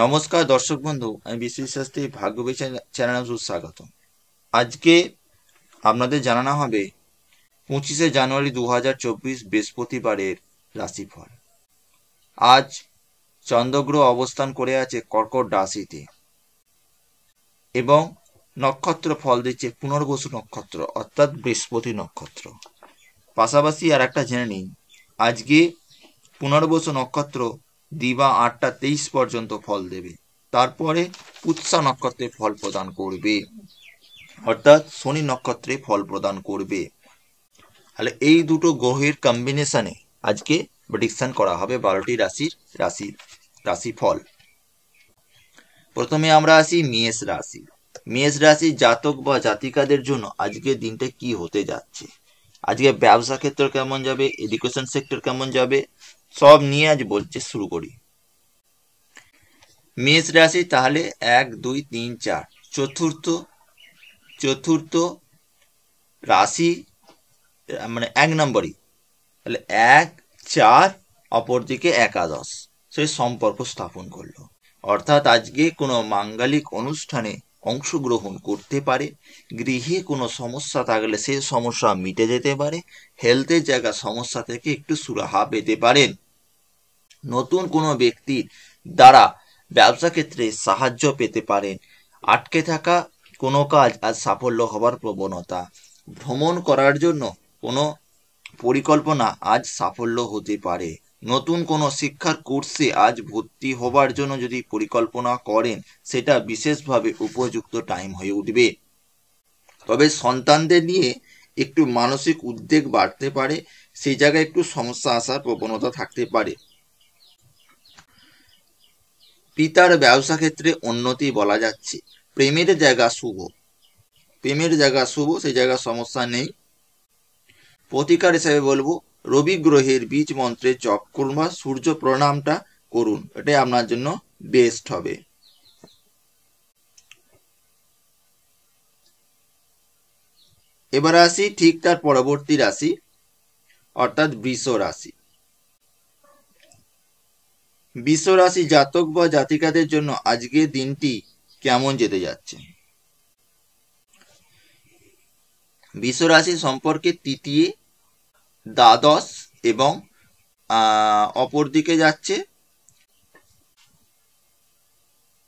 নমস্কার দর্শক বন্ধু, আমি বিশ্বজিৎ শাস্ত্রী ভাগ্যবী চ্যানেল সুস্বাগত। আজকে আপনাদের জানানো হবে 25শে জানুয়ারি 2024 বৃহস্পতিবারের রাশিফল। আজ চন্দ্রগ্রহ অবস্থান করে আছে কর্কট রাশিতে এবং নক্ষত্র ফল দিচ্ছে পুনর্বসু নক্ষত্র অর্থাৎ বৃহস্পতি নক্ষত্র। পাশাপাশি আর একটা জেনে নিন, আজকে পুনর্বসু নক্ষত্র দিবা 8টা 23 পর্যন্ত ফল দেবে, তারপরে পুৎসা নক্ষত্রে ফল প্রদান করবে, অর্থাৎ শনি নক্ষত্রে ফল প্রদান করবে। তাহলে এই দুটো গ্রহের কম্বিনেশনে আজকে প্রেডিকশন করা হবে 12টি রাশি ফল। প্রথমে আমরা আসি মেষ রাশি। মেষ রাশির জাতক বা জাতিকাদের জন্য আজকের দিনটা কি হতে যাচ্ছে, আজকে ব্যবসা ক্ষেত্র কেমন যাবে, এডুকেশন সেক্টর কেমন যাবে, সব নিয়ে আজ বলতে শুরু করি। মেষ রাশি তাহলে 1 2 3 4 চতুর্থ রাশি, মানে 1 নম্বরই, তাহলে 1 4 অপরদিকে একাদশ, সেই সম্পর্ক স্থাপন করলো। অর্থাৎ আজকে কোনো মাঙ্গলিক অনুষ্ঠানে অংশগ্রহণ করতে পারে, গৃহে কোনো সমস্যা থাকলে সেই সমস্যা মিটে যেতে পারে, হেলথের জায়গা সমস্যা থেকে একটু সুরাহা পেতে পারেন, নতুন কোনো ব্যক্তির দ্বারা ব্যবসা ক্ষেত্রে সাহায্য পেতে পারেন, আটকে থাকা কোনো কাজ আজ সাফল্য হবার প্রবণতা, ভ্রমণ করার জন্য কোনো পরিকল্পনা আজ সাফল্য হতে পারে, নতুন কোনো শিক্ষার কোর্সে আজ ভর্তি হবার জন্য যদি পরিকল্পনা করেন সেটা বিশেষভাবে উপযুক্ত টাইম হয়ে উঠবে। তবে সন্তানদের নিয়ে একটু মানসিক উদ্বেগ বাড়তে পারে, সেই জায়গায় একটু সমস্যা আসার প্রবণতা থাকতে পারে। পিতার ব্যবসা ক্ষেত্রে উন্নতি বলা যাচ্ছে। প্রেমের জায়গা শুভ, সেই জায়গা সমস্যা নেই। প্রতিকার হিসেবে বলবো, রবি গ্রহের বীজ মন্ত্রের জপ করুন বা সূর্য প্রণামটা করুন, এটাই আপনার জন্য বেস্ট হবে। এবার আসি ঠিক তার পরবর্তী রাশি, অর্থাৎ বৃষ রাশি। বৃষ রাশি জাতক বা জাতিকাদের জন্য আজকের দিনটি কেমন যেতে যাচ্ছে। বৃষ রাশি সম্পর্কে তৃতীয়, দ্বাদশ এবং অপরদিকে যাচ্ছে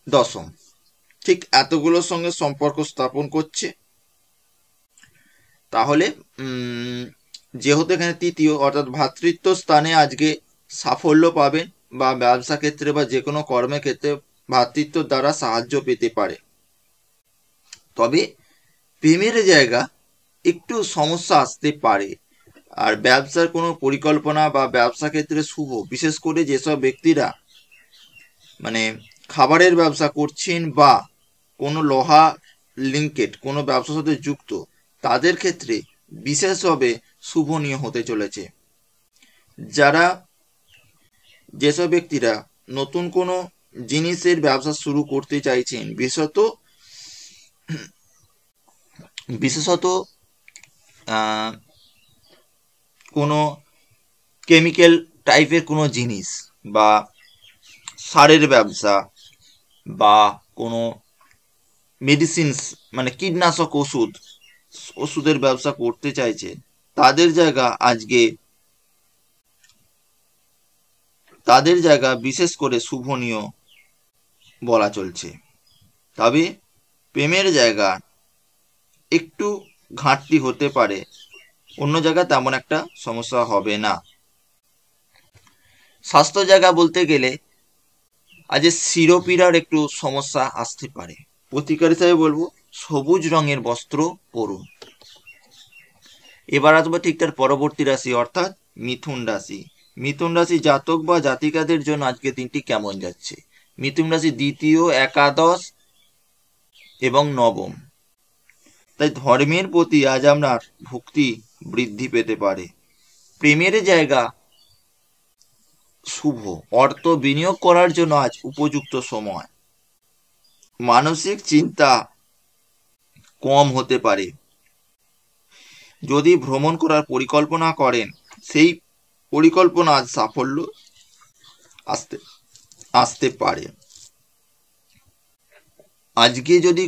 দশম, ঠিক এতগুলোর সঙ্গে সম্পর্ক স্থাপন করছে। তাহলে যেহেতু এখানে তৃতীয় অর্থাৎ ভ্রাতৃত্ব স্থানে আজকে সাফল্য পাবেন, বা ব্যবসা ক্ষেত্রে বা যে কোনো কর্মের ক্ষেত্রে ভ্রাতৃত্ব দ্বারা সাহায্য পেতে পারে। তবে প্রেমের জায়গা একটু সমস্যা আসতে পারে। আর ব্যবসার কোনো পরিকল্পনা বা ব্যবসা ক্ষেত্রে শুভ, বিশেষ করে যেসব ব্যক্তিরা মানে খাবারের ব্যবসা করছেন বা কোনো লোহা লিঙ্কেড কোনো ব্যবসার সাথে যুক্ত, তাদের ক্ষেত্রে বিশেষভাবে শুভনীয় হতে চলেছে। যেসব ব্যক্তিরা নতুন কোনো জিনিসের ব্যবসা শুরু করতে চাইছেন, বিশেষত কোনো কেমিক্যাল টাইপের কোনো জিনিস বা সারের ব্যবসা বা কোনো মেডিসিনস মানে কীটনাশক ওষুধের ব্যবসা করতে চাইছে, তাদের জায়গা বিশেষ করে শুভনীয় বলা চলছে। তবে প্রেমের জায়গা একটু ঘাটতি হতে পারে, অন্য জায়গা তেমন একটা সমস্যা হবে না। স্বাস্থ্য জায়গা বলতে গেলে আজ শিরোপীড়ার একটু সমস্যা আসতে পারে। প্রতিকার হিসাবে বলবো সবুজ রঙের বস্ত্র পরুন। এবার আসবো ঠিক তার পরবর্তী রাশি, অর্থাৎ মিথুন রাশি। মিথুন রাশি জাতক বা জাতিকাদের জন্য আজকে দিনটি কেমন যাচ্ছে। মিথুন রাশি দ্বিতীয়, একাদশ এবং নবম, তাই ধর্মের প্রতি আজ আপনার ভক্তি বৃদ্ধি পেতে পারে। প্রেমের জায়গা শুভ, অর্থ বিনিয়োগ করার জন্য আজ উপযুক্ত সময়। মানসিক চিন্তা কম হতে পারে। যদি ভ্রমণ করার পরিকল্পনা করেন, সেই পরিকল্পনা আজ সাফল্য আসতে পারে। আজকে যদি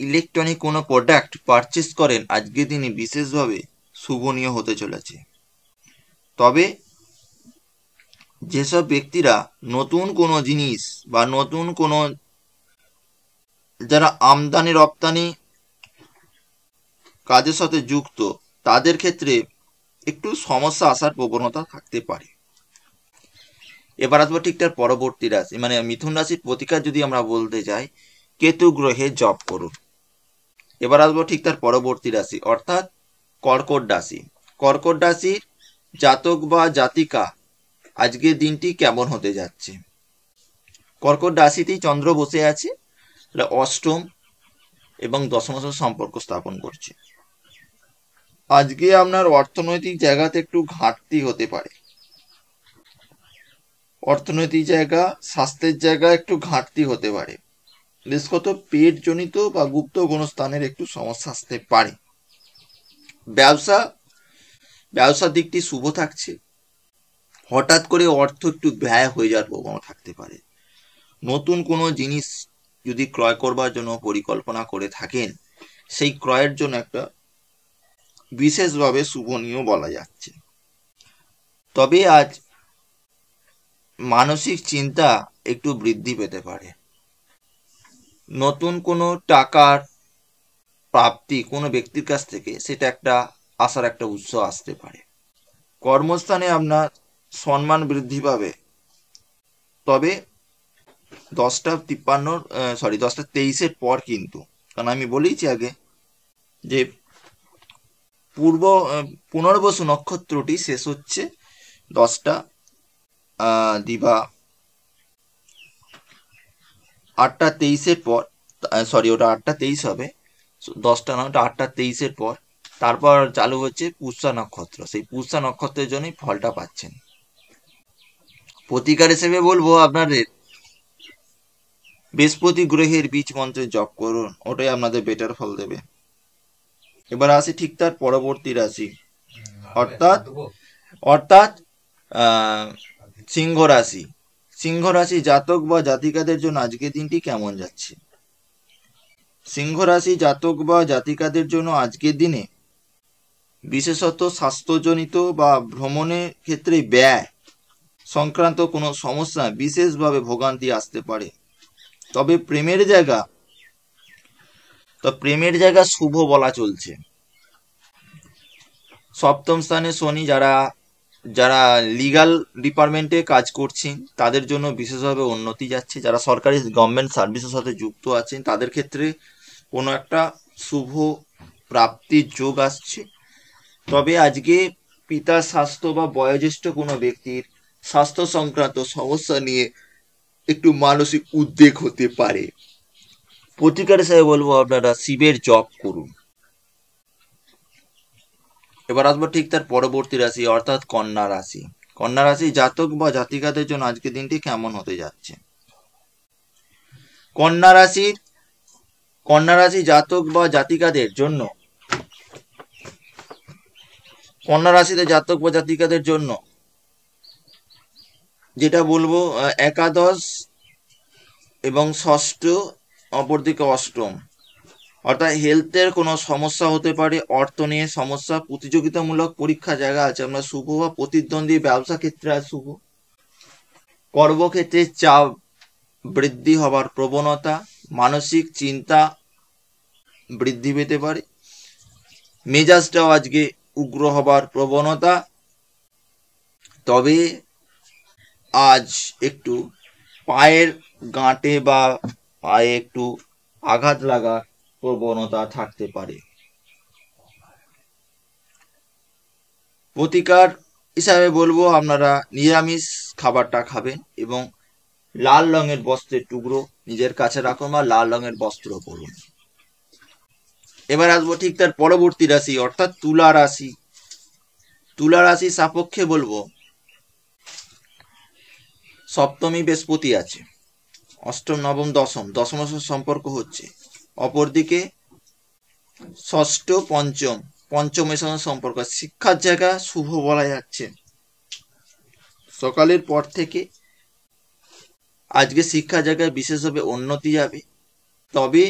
ইলেকট্রনিক কোনো প্রোডাক্ট পারচেস করেন, আজকে দিনে বিশেষভাবে শুভনীয় হতে চলেছে। তবে যেসব ব্যক্তিরা নতুন কোনো জিনিস বা নতুন কোনো যারা আমদানি রপ্তানি কাজের সাথে যুক্ত, তাদের ক্ষেত্রে একটু সমস্যা আসার প্রবণতা থাকতে পারে। এবার আসবো ঠিক তার পরবর্তী রাশি, মানে মিথুন রাশির প্রতিকার যদি আমরা বলতে যাই, কেতু গ্রহে জপ করুন। এবার আসবো ঠিক তার পরবর্তী রাশি, অর্থাৎ কর্কট রাশি। কর্কট রাশির জাতক বা জাতিকা আজকের দিনটি কেমন হতে যাচ্ছে? কর্কট রাশিতেই চন্দ্র বসে আছে, অষ্টম এবং দশম সম্পর্ক স্থাপন করছে। আজকে আপনার অর্থনৈতিক জায়গাতে একটু ঘাটতি হতে পারে, অর্থনৈতিক জায়গা, স্বাস্থ্যের জায়গা একটু ঘাটতি হতে পারে, বিশেষত পেট জনিত বা গুপ্ত কোনো স্থানের একটু সমস্যা আসতে পারে। ব্যবসার দিকটি শুভ থাকছে। হঠাৎ করে অর্থ একটু ব্যয় হয়ে যাওয়ার প্রবণতা থাকতে পারে। নতুন কোনো জিনিস যদি ক্রয় করবার জন্য পরিকল্পনা করে থাকেন, সেই ক্রয়ের জন্য একটা বিশেষভাবে শুভনীয় বলা যাচ্ছে। তবে আজ মানসিক চিন্তা একটু বৃদ্ধি পেতে পারে। নতুন কোনো টাকার প্রাপ্তি কোনো ব্যক্তির কাছ থেকে, সেটা একটা আসার একটা উৎস আসতে পারে। কর্মস্থানে আপনার সম্মান বৃদ্ধি পাবে। তবে 10:23 পর কিন্তু, কারণ আমি বলেইছি আগে যে পুনর্বসু নক্ষত্রটি শেষ হচ্ছে 8:23 পর। ওটা 8:23 হবে, 10টা না, ওটা 8:23 পর। তারপর চালু হচ্ছে পুষ্যা নক্ষত্র। সেই পুষ্যা নক্ষত্রের জন্যই ফলটা পাচ্ছেন। প্রতিকার হিসেবে বলবো আপনাদের বৃহস্পতি গ্রহের বীজ মন্ত্রে জপ করুন, ওটাই আপনাদের বেটার ফল দেবে। এবার আসি ঠিক তার পরবর্তী রাশি, অর্থাৎ সিংহ রাশি। সিংহ রাশি জাতক বা জাতিকাদের জন্য আজকের দিনটি কেমন যাচ্ছে? সিংহ রাশি জাতক বা জাতিকাদের জন্য আজকের দিনে বিশেষত স্বাস্থ্যজনিত বা ভ্রমণের ক্ষেত্রে ব্যয় সংক্রান্ত কোনো সমস্যা বিশেষভাবে ভোগান্তি আসতে পারে। তবে প্রেমের জায়গা শুভ বলা চলছে। সপ্তম স্থানে শনি, যারা লিগাল ডিপার্টমেন্টে কাজ করছেন তাদের জন্য বিশেষভাবে উন্নতি যাচ্ছে। যারা সরকারি গভর্নমেন্ট সার্ভিসের সাথে যুক্ত আছেন তাদের ক্ষেত্রে কোনো একটা শুভ প্রাপ্তির যোগ আসছে। তবে আজকে পিতার স্বাস্থ্য বা বয়োজ্যেষ্ঠ কোনো ব্যক্তির স্বাস্থ্য সংক্রান্ত সমস্যা নিয়ে একটু মানসিক উদ্বেগ হতে পারে। প্রতিকার হিসেবে বলবো আপনারা শিবের জপ করুন। এবার আসবো ঠিক তার পরবর্তী রাশি, অর্থাৎ কন্যা রাশি। কন্যা রাশি জাতক বা জাতিকাদের জন্য আজকের দিনটি কেমন হতে যাচ্ছে? কন্যা রাশি জাতক বা জাতিকাদের জন্য, কন্যা রাশিতে জাতক বা জাতিকাদের জন্য যেটা বলবো, একাদশ এবং ষষ্ঠ, অপরদিকে অষ্টম, অর্থাৎ হেলথের কোনো সমস্যা হতে পারে, অর্থ নিয়ে সমস্যা, প্রতিযোগিতামূলক পরীক্ষা জায়গা আছে আমরা শুভ, বা প্রতিদ্বন্দ্বী ব্যবসা ক্ষেত্রে আছে শুভ, কর্মক্ষেত্রে চাপ বৃদ্ধি হবার প্রবণতা, মানসিক চিন্তা বৃদ্ধি পেতে পারে, মেজাজটাও আজকে উগ্র হবার প্রবণতা। তবে আজ একটু পায়ের গাঁটে বা পায়ে একটু আঘাত লাগার প্রবণতা থাকতে পারে। প্রতিকার হিসাবে বলবো আপনারা নিরামিষ খাবারটা খাবেন এবং লাল রঙের বস্ত্রের টুকরো নিজের কাছে রাখুন বা লাল রঙের বস্ত্র পরুন। এবার আসবো ঠিক তার পরবর্তী রাশি, অর্থাৎ তুলা রাশি। তুলা রাশি সাপেক্ষে বলবো সপ্তমী বৃহস্পতি আছে, অষ্টম নবম দশম সম্পর্ক হচ্ছে, অপরদিকে ষষ্ঠ পঞ্চমের সঙ্গে সম্পর্ক। শিক্ষার জায়গা শুভ বলা যাচ্ছে। সকালের পর থেকে আজকে শিক্ষা জায়গায় বিশেষভাবে উন্নতি যাবে। তবে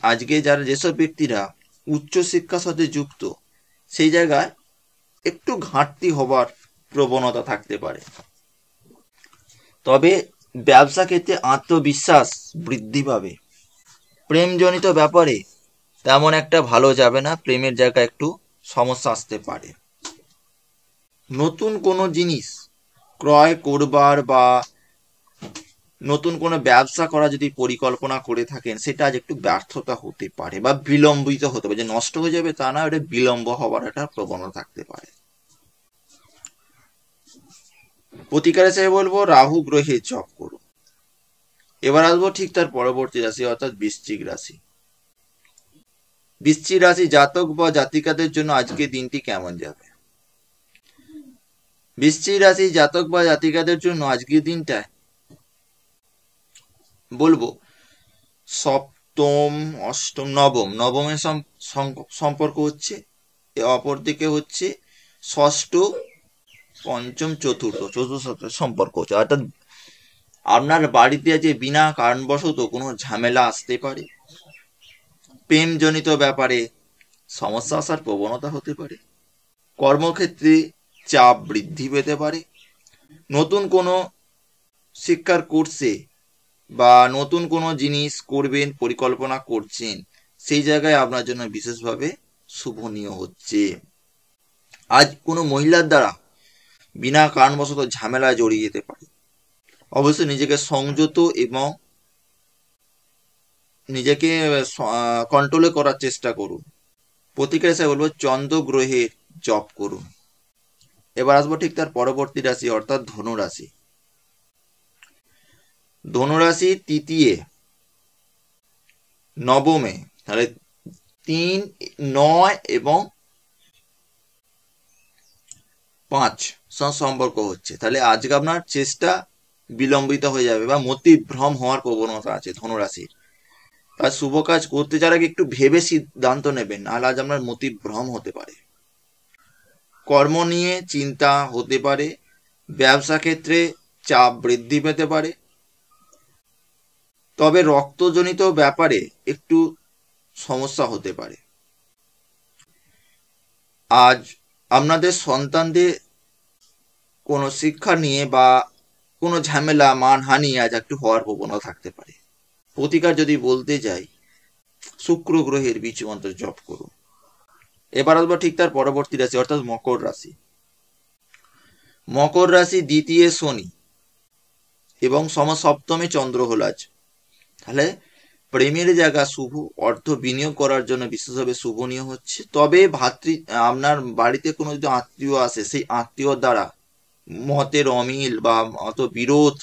আজকে যারা যেসব ব্যক্তিরা উচ্চশিক্ষার সাথে যুক্ত, সেই জায়গায় একটু ঘাটতি হবার প্রবণতা থাকতে পারে। তবে ব্যবসা ক্ষেত্রে আত্মবিশ্বাস বৃদ্ধি পাবে। প্রেমজনিত ব্যাপারে তেমন একটা ভালো যাবে না, প্রেমের জায়গায় একটু সমস্যা আসতে পারে। নতুন কোনো জিনিস ক্রয় করবার বা নতুন কোনো ব্যবসা করা যদি পরিকল্পনা করে থাকেন, সেটা আজ একটু ব্যর্থতা হতে পারে বা বিলম্বিত হতে পারে। যে নষ্ট হয়ে যাবে তা না, এটা বিলম্ব হবার একটা প্রবণতা থাকতে পারে। প্রতিকার হিসেবে বলবো রাহু গ্রহের জপ করুন। এবার আসবো ঠিক তার পরবর্তী রাশি, অর্থাৎ বৃশ্চিক রাশি। বৃশ্চিক রাশি জাতক বা জাতিকাদের জন্য আজকে দিনটি কেমন যাবে? বৃশ্চিক রাশি জাতক বা জাতিকাদের জন্য আজকের দিনটা বলবো সপ্তম, অষ্টম, নবমের সম্পর্ক হচ্ছে, অপরদিকে হচ্ছে ষষ্ঠ, পঞ্চম, চতুর্থ সাথে সম্পর্ক হচ্ছে। অর্থাৎ আপনার বাড়িতে যে বিনা কারণবশত কোনো ঝামেলা আসতে পারে, প্রেমজনিত ব্যাপারে সমস্যা আসার প্রবণতা হতে পারে, কর্মক্ষেত্রে চাপ বৃদ্ধি পেতে পারে, নতুন কোনো শিক্ষার কোর্সে বা নতুন কোনো জিনিস করবেন পরিকল্পনা করছেন, সেই জায়গায় আপনার জন্য বিশেষভাবে শুভনীয় হচ্ছে। আজ কোনো মহিলার দ্বারা বিনা কারণবশত ঝামেলায় জড়িয়ে যেতে পারে। অবশ্যই নিজেকে সংযত এবং নিজেকে কন্ট্রোলে করার চেষ্টা করুন। প্রতিকার হিসেবে বলবো চন্দ্র গ্রহের জপ করুন। এবার আসবো ঠিক তার পরবর্তী রাশি, অর্থাৎ ধনু রাশি। ধনুরাশি তৃতীয়, নবমে, তাহলে 3, 9 এবং 5 সম্পর্ক হচ্ছে। তাহলে আজকে আপনার চেষ্টা বিলম্বিত হয়ে যাবে বা মতিভ্রম হওয়ার প্রবণতা আছে ধনুরাশির। তার শুভ কাজ করতে যাওয়ার আগে একটু ভেবে সিদ্ধান্ত নেবেন, নাহলে আজ আপনার মতিভ্রম হতে পারে। কর্ম নিয়ে চিন্তা হতে পারে, ব্যবসা ক্ষেত্রে চাপ বৃদ্ধি পেতে পারে, তবে রক্তজনিত ব্যাপারে একটু সমস্যা হতে পারে। আজ আপনাদের সন্তানদের কোনো শিক্ষা নিয়ে বা কোনো ঝামেলা মানহানি আজ একটু হওয়ার প্রবণতা থাকতে পারে। প্রতিকার যদি বলতে যাই, শুক্র গ্রহের বীজ মন্ত্র জপ করুন। এবার আসবো ঠিক তার পরবর্তী রাশি, অর্থাৎ মকর রাশি। মকর রাশি দ্বিতীয় শনি এবং সপ্তমে চন্দ্র হল আজ। তাহলে প্রেমের জায়গা শুভ, অর্থ বিনিয়োগ করার জন্য বিশেষভাবে শুভনীয় হচ্ছে। তবে আপনার বাড়িতে কোনো যদি আত্মীয় আসে, সেই আত্মীয় দ্বারা মতের অমিল বা অত বিরোধ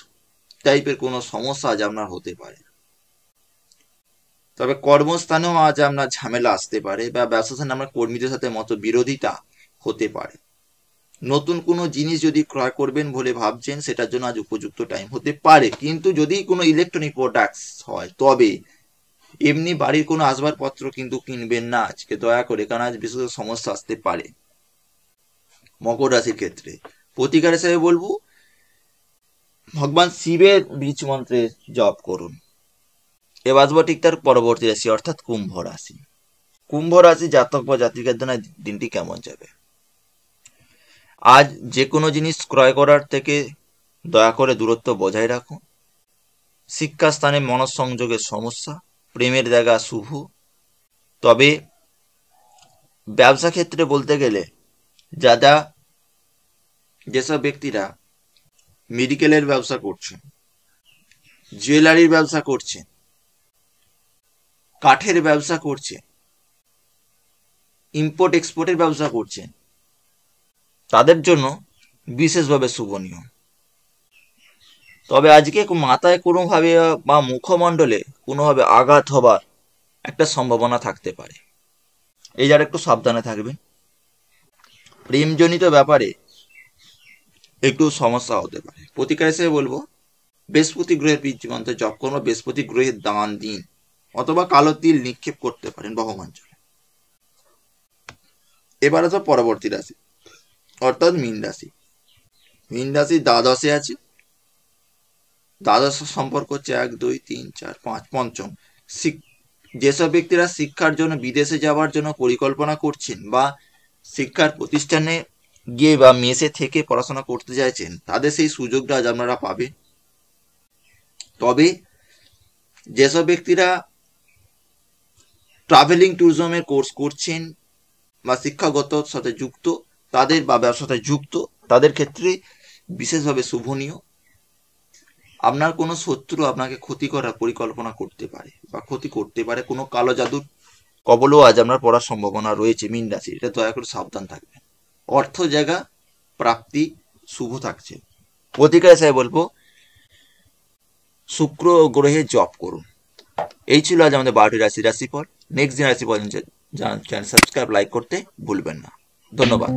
টাইপের কোনো সমস্যা আজ আপনার হতে পারে। তবে কর্মস্থানেও আজ আপনার ঝামেলা আসতে পারে বা ব্যবসা স্থানে আপনার কর্মীদের সাথে মত বিরোধিতা হতে পারে। নতুন কোনো জিনিস যদি ক্রয় করবেন বলে ভাবছেন, সেটার জন্য আজ উপযুক্ত টাইম হতে পারে। কিন্তু যদি কোনো ইলেকট্রনিক প্রোডাক্টস হয়, তবে এমনি বাড়ির কোনো আসবাবপত্র কিন্তু কিনবেন না আজকে, দয়া করে, কারণ আজ বিশেষ সমস্যা আসতে পারে মকর রাশির ক্ষেত্রে। প্রতিকার হিসেবে বলবো ভগবান শিবের বীজ মন্ত্রের জপ করুন। এবার আসবো ঠিক তার পরবর্তী রাশি, অর্থাৎ কুম্ভ রাশি। কুম্ভ রাশি জাতক বা জাতিকার জন্য দিনটি কেমন যাবে? আজ যে কোনো জিনিস ক্রয় করার থেকে দয়া করে দূরত্ব বজায় রাখুন। শিক্ষাস্থানে মনঃসংযোগের সমস্যা, প্রেমের জায়গা শুভ। তবে ব্যবসা ক্ষেত্রে বলতে গেলে যেসব ব্যক্তিরা মেডিকেলের ব্যবসা করছেন, জুয়েলারির ব্যবসা করছেন, কাঠের ব্যবসা করছেন, ইম্পোর্ট এক্সপোর্টের ব্যবসা করছেন, তাদের জন্য বিশেষভাবে শুভনীয়। তবে আজকে মাথায় কোনোভাবে বা মুখমণ্ডলে কোনোভাবে আঘাত হবার একটা সম্ভাবনা থাকতে পারে, এই যারা একটু সাবধানে থাকবেন। প্রেমজনিত ব্যাপারে একটু সমস্যা হতে পারে। প্রতিকার হিসেবে বলবো বৃহস্পতি গ্রহের বীজ মন্ত্র জপ করুন, বৃহস্পতি গ্রহের দান দিন, অথবা কালো তিল নিক্ষেপ করতে পারেন বহমাঞ্চলে। এবার আসো পরবর্তী রাশি, অর্থাৎ মীন রাশি। মীন রাশি দ্বাদশে আছে। দ্বাদশ সম্পর্ক হচ্ছে 1, 2, 3, 4, 5 পঞ্চম। যেসব ব্যক্তিরা শিক্ষার জন্য বিদেশে যাওয়ার জন্য পরিকল্পনা করছেন বা শিক্ষার প্রতিষ্ঠানে গিয়ে বা মেসে থেকে পড়াশোনা করতে চাইছেন, তাদের সেই সুযোগটা আজ আপনারা পাবে। তবে যেসব ব্যক্তিরা ট্রাভেলিং ট্যুরিজমের কোর্স করছেন বা শিক্ষাগত সাথে যুক্ত তাদের বা ব্যবসার সাথে যুক্ত তাদের ক্ষেত্রে বিশেষভাবে শুভনীয়। আপনার কোনো শত্রু আপনাকে ক্ষতি করার পরিকল্পনা করতে পারে বা ক্ষতি করতে পারে, কোনো কালো জাদুর কবলও আজ আপনার পড়ার সম্ভাবনা রয়েছে মীন রাশি, এটা দয়া করে সাবধান থাকবেন। অর্থ জায়গা প্রাপ্তি শুভ থাকছে। প্রতিকার হিসাবে বলবো শুক্র গ্রহে জপ করুন। এই ছিল আজ আমাদের 12টি রাশিফল। নেক্সট দিন রাশিফল চ্যানেল সাবস্ক্রাইব লাইক করতে ভুলবেন না। ধন্যবাদ।